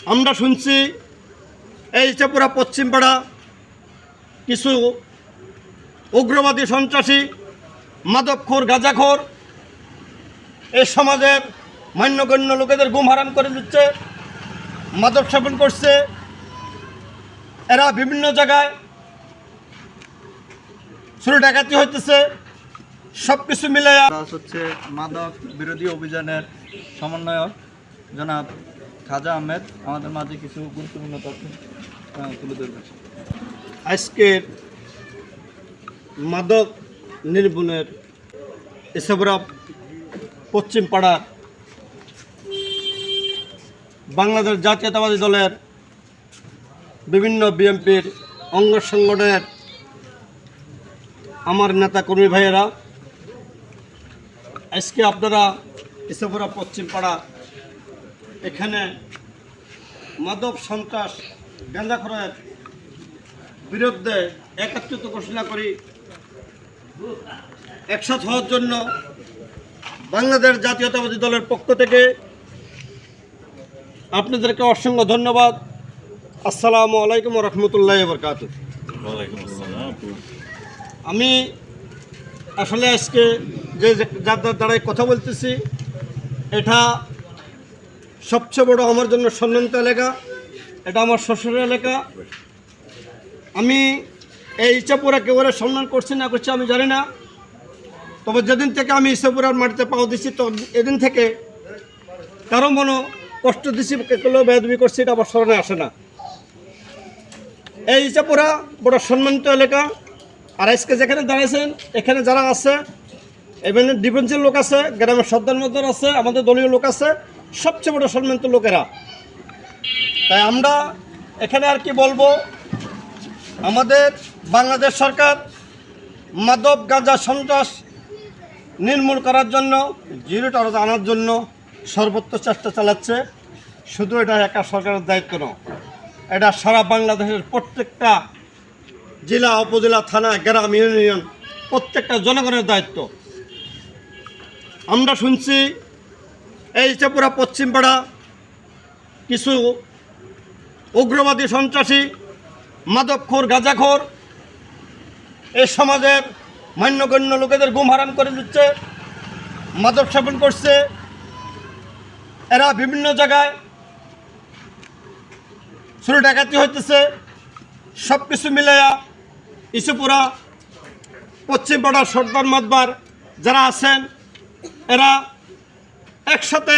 আমরা শুনছি এই ইছাপুরা পশ্চিমপাড়া কিছু উগ্রবাদী সন্ত্রাসী মাদকখোর গাঁজাখোর এই সমাজের মান্যগণ্য লোকেদের গুম হারাম করে দিচ্ছে, মাদক সেবন করছে। এরা বিভিন্ন জায়গায় চুরি ডাকাতি হইতেছে। সব কিছু মিলে হচ্ছে মাদক বিরোধী অভিযানের সমন্বয়ক জনাব খাজা আহমেদ আমাদের মাঝে কিছু গুরুত্বপূর্ণ তথ্য তুলে ধরবেন। আজকের মাদক নির্মূলের ইছাপুরা পশ্চিমপাড়ার বাংলাদেশ জাতীয়তাবাদী দলের বিভিন্ন বিএনপির অঙ্গ সংগঠনের আমার নেতা কর্মী ভাইয়েরা আজকে আপনারা ইছাপুরা পশ্চিমপাড়া এখানে মাদক সন্ত্রাস গাঁজাখোরের বিরুদ্ধে একত্রিত ঘোষণা করি একসাথ হওয়ার জন্য বাংলাদেশ জাতীয়তাবাদী দলের পক্ষ থেকে আপনাদেরকে অসংখ্য ধন্যবাদ। আসসালামু আলাইকুম ওয়া রাহমাতুল্লাহি ওয়া বারাকাতুহু। আমি আসলে আজকে যে যার দ্বারাই কথা বলতেছি, এটা সবচেয়ে বড় আমার জন্য সম্মানিত এলাকা, এটা আমার শ্বশুরের এলাকা। আমি এই ইছাপুরা কেবলে সম্মান করছি না করছি আমি জানি না, তবে যেদিন থেকে আমি ইছাপুরার মাটিতে পাও দিচ্ছি তো এদিন থেকে কারো মনে কষ্ট দিচ্ছি, কেউ বেয়াদবি করছি, এটা আমার স্মরণে আসে না। এই ইছাপুরা বড় সম্মানিত এলাকা। আর আজকে যেখানে দাঁড়িয়েছেন এখানে যারা আছে, এখানে ডিফেন্সের লোক আছে, গ্রামের সর্দার মধ্যে আছে, আমাদের দলীয় লোক আছে, সবচেয়ে বড় সম্মানিত লোকেরা। তাই আমরা এখানে আর কি বলবো, আমাদের বাংলাদেশ সরকার মাদক গাঁজা সন্ত্রাস নির্মূল করার জন্য, জিরো টলারেন্স আনার জন্য সর্বোচ্চ চেষ্টা চালাচ্ছে। শুধু এটা একা সরকারের দায়িত্ব নয়, এটা সারা বাংলাদেশের প্রত্যেকটা জেলা, উপজেলা, থানা, গ্রাম, ইউনিয়ন প্রত্যেকটা জনগণের দায়িত্ব। আমরা শুনছি এই ইছাপুরা পশ্চিমপাড়া কিছু উগ্রবাদী সন্ত্রাসী মাদকখোর গাঁজাখোর এই সমাজের মান্যগণ্য লোকেদের গুম হারাম করে দিচ্ছে, মাদক সেবন করছে। এরা বিভিন্ন জায়গায় চুরি ডাকাতি হইতেছে। সব কিছু মিলাইয়া ইছাপুরা পশ্চিমপাড়ার সর্দার মাতবার যারা আছেন, এরা একসাথে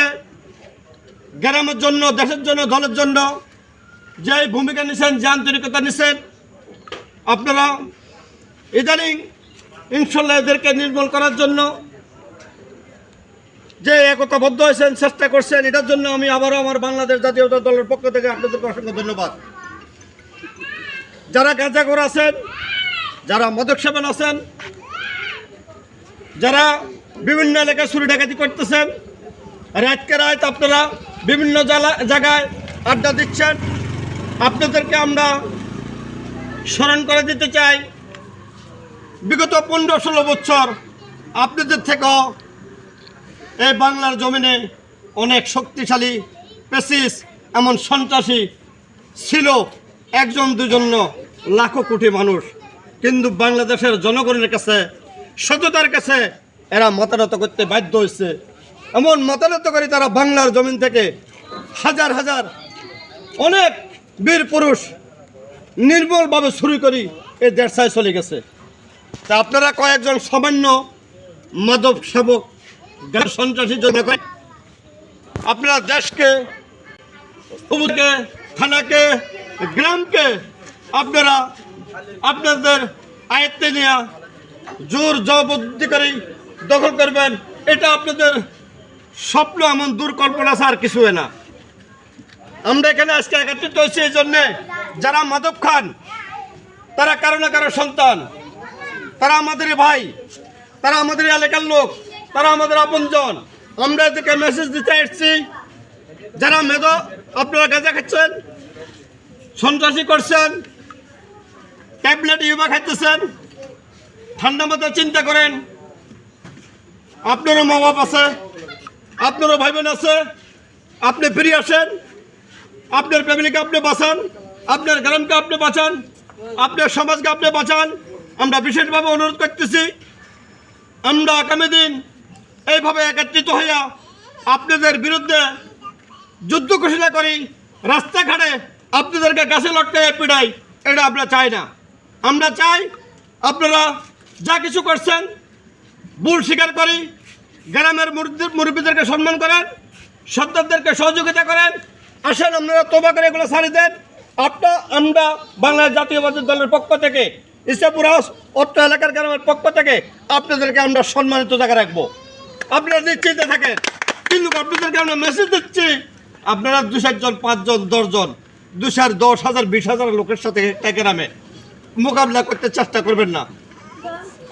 গ্রামের জন্য, দেশের জন্য, দলের জন্য যে ভূমিকা নিছেন, যে আন্তরিকতা নিছেন, আপনারা ইদানিং ইনশাল্লাহ এদেরকে নির্মূল করার জন্য যে একতাবদ্ধ হয়েছেন, চেষ্টা করছেন, এটার জন্য আমি আবারও আমার বাংলাদেশ জাতীয়তা দলের পক্ষ থেকে আপনাদেরকে অসংখ্য ধন্যবাদ। যারা গাঁজাখোর আছেন, যারা মাদক সেবন আছেন, যারা বিভিন্ন এলাকায় চুরি ডাকাতি করতেছেন, রাতকে রাত আপনারা বিভিন্ন জায়গায় আড্ডা দিচ্ছেন, আপনাদেরকে আমরা স্মরণ করে দিতে চাই, বিগত 15-16 বছর আপনাদের থেকেও এই বাংলার জমিনে অনেক শক্তিশালী পেসিস এমন সন্ত্রাসী ছিল, একজন দুজন লাখো কোটি মানুষ, কিন্তু বাংলাদেশের জনগণের কাছে, সততার কাছে এরা মাতানত করতে বাধ্য হয়েছে। এমন মাতানত করে তারা বাংলার জমিন থেকে হাজার হাজার অনেক বীর পুরুষ নির্মলভাবে শুরু করি এই দেশায় চলে গেছে। তা আপনারা কয়েকজন সামান্য মাদক সেবক সন্ত্রাসীর জন্য আপনারা দেশকে, থানাকে, গ্রামকে আপনারা আপনাদের আয়ত্তে নিয়ে জোর জবরদস্তি করে দখল করবেন, এটা আপনাদের স্বপ্ন, এমন দুর্কল্পনা ছাড়া আর কিছু না। আমরা এখানে আজকে একত্রিত হয়েছি এই জন্যে, যারা মাদক খান তারা কারো না কারো সন্তান, তারা আমাদের ভাই, তারা আমাদের এলাকার লোক, তারা আমাদের আপনজন। আমরা এদেরকে মেসেজ দিতে এসেছি, যারা আপনারা গাঁজা খাচ্ছেন, সন্ত্রাসী করছেন, ট্যাবলেট ইউবা খাইতেছেন, ঠান্ডা মাথায় চিন্তা করেন, আপনারও মা বাপ আছে, আপনারও ভাই বোন আছে, আপনি ফিরে আসেন, আপনার ফ্যামিলিকে আপনি বাঁচান, আপনার গ্রামকে আপনি বাঁচান, আপনার সমাজকে আপনি বাঁচান। আমরা বিশেষভাবে অনুরোধ করতেছি, আমরা আগামী দিন এইভাবে একত্রিত হইয়া আপনাদের বিরুদ্ধে যুদ্ধ ঘোষণা করি, রাস্তাঘাটে আপনাদেরকে গাছে লটকায় পিড়াই, এটা আমরা চাই না। আমরা চাই আপনারা যা কিছু করছেন ভুল স্বীকার করি, গ্রামের মুরব্বীদেরকে সম্মান করেন, সন্তানদেরকে সহযোগিতা করেন। আসেন আপনারা তোবা করে এগুলো ছাড়ি দেন। আমরা বাংলাদেশ জাতীয়বাদী দলের পক্ষ থেকে, ইসাপুর অত্র এলাকার গ্রামের পক্ষ থেকে আপনাদেরকে আমরা সম্মানিত জায়গা রাখবো। আপনারা নিশ্চিত থাকেন। কিন্তু আপনাদেরকে আমরা মেসেজ দিচ্ছি, আপনারা 2-4 জন, 5 জন, 10 জন, 2-4, 10,000, 20,000 লোকের সাথে একটা গ্রামে মোকাবিলা করতে চেষ্টা করবেন না।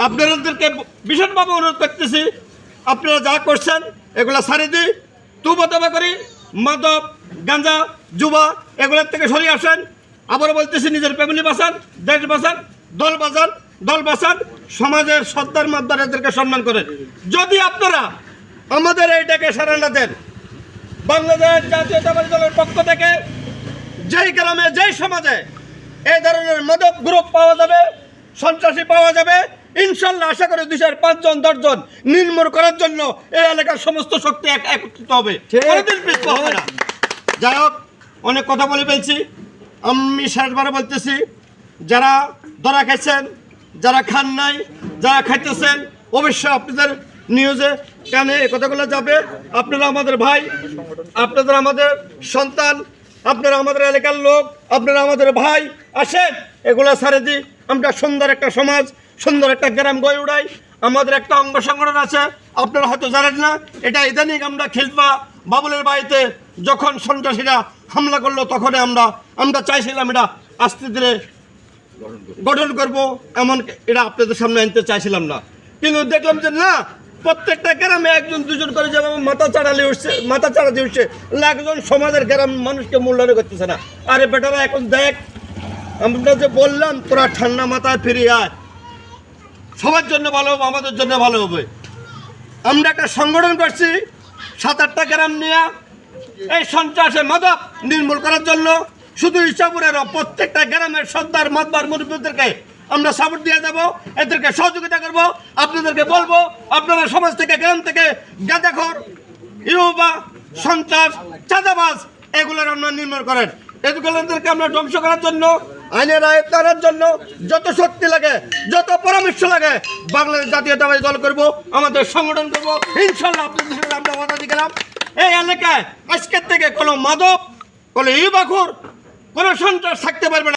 আপনাদেরকে ভীষণভাবে অনুরোধ করতেছি, আপনারা যা করছেন এগুলো ছাড়ি দিই, তোবা করি, মাদক, গাঁজা, যুবা এগুলোর থেকে সরিয়ে আসেন। আবারও বলতেছি, নিজের ফ্যামিলি বাঁচান, দেশ বাঁচান, দল বাঁচান, সমাজের সর্দার মাদ্দার এদেরকে সম্মান করেন। যদি আপনারা আমাদের এইটাকে সারানা দেন, বাংলাদেশ জাতীয়তাবাদী দলের পক্ষ থেকে যেই গ্রামে, যেই সমাজে এই ধরনের মাদক গ্রুপ পাওয়া যাবে, সন্ত্রাসী পাওয়া যাবে, ইনশাল্লাহ আশা করি 2-4, 5 জন, 10 জন নির্মূল করার জন্য এই এলাকার সমস্ত শক্তি একত্রিত হবে। কোনোদিন পিছপা হবে না। যাই হোক, অনেক কথা বলে ফেলছি। আমি শেষবারে বলতেছি, যারা ধরা খাইছেন, যারা খান নাই, যারা খাইতেছেন, অবশ্যই আপনাদের নিউজে কানে এ কথাগুলো যাবে। আপনারা আমাদের ভাই, আপনারা আমাদের সন্তান, আপনারা আমাদের এলাকার লোক, আপনারা আমাদের ভাই। আসেন এগুলো ছাড়ে দিই, আমরা সুন্দর একটা সমাজ, সুন্দর একটা গ্রাম গড়ে উড়াই। আমাদের একটা অঙ্গ সংগঠন আছে, আপনারা হয়তো জানেন না। এটা ইদানিং আমরা খিলফা বাবুলের বাড়িতে যখন সন্ত্রাসীরা হামলা করলো, তখন আমরা চাইছিলাম এটা আস্তে ধীরে গঠন করব, এমন এটা আপনাদের সামনে আনতে চাইছিলাম না। কিন্তু দেখলাম যে না, প্রত্যেকটা গ্রামে 1-2 জন করে যেভাবে মাথা চাড়া দিয়ে উঠছে, একজন সমাজের গ্রাম মানুষকে মূল্যায়ন করতেছে না। আরে বেটারা, এখন দেখ, আমরা যে বললাম তোরা ঠান্ডা মাথায় ফিরে আয়, সবার জন্য ভালো হবে, আমাদের জন্য ভালো হবে। আমরা একটা সংগঠন করছি 7-8টা গ্রাম নিয়ে এই সন্ত্রাসের মাদক নির্মূল করার জন্য। শুধু ইসাপুরের প্রত্যেকটা গ্রামের সর্দার মাতবার মুরব্বীদেরকে আমরা সাপোর্ট দিয়ে যাব, এদেরকে সহযোগিতা করব। আপনাদেরকে বলবো, আপনারা সমাজ থেকে, গ্রাম থেকে গাঁজাখোর, ইউবা, সন্ত্রাস, চাঁদাবাজ এগুলোর আমরা নির্মূল করেন। এগুলোদেরকে আমরা ধ্বংস করার জন্য, আইনের আয়ত্তে আনার জন্য যত শক্তি লাগে, যত পরামর্শ লাগে, বাংলাদেশ জাতীয়তাবাদী দল করব, আমাদের সংগঠন করব। ইনশাল্লাহ আপনাদের সাথে আমরা কথা দিয়ে গেলাম, এই এলাকায় আজকের থেকে কোনো মাদক, কোনো ইউবাখোর, কোনো সন্ত্রাস থাকতে পারবে না।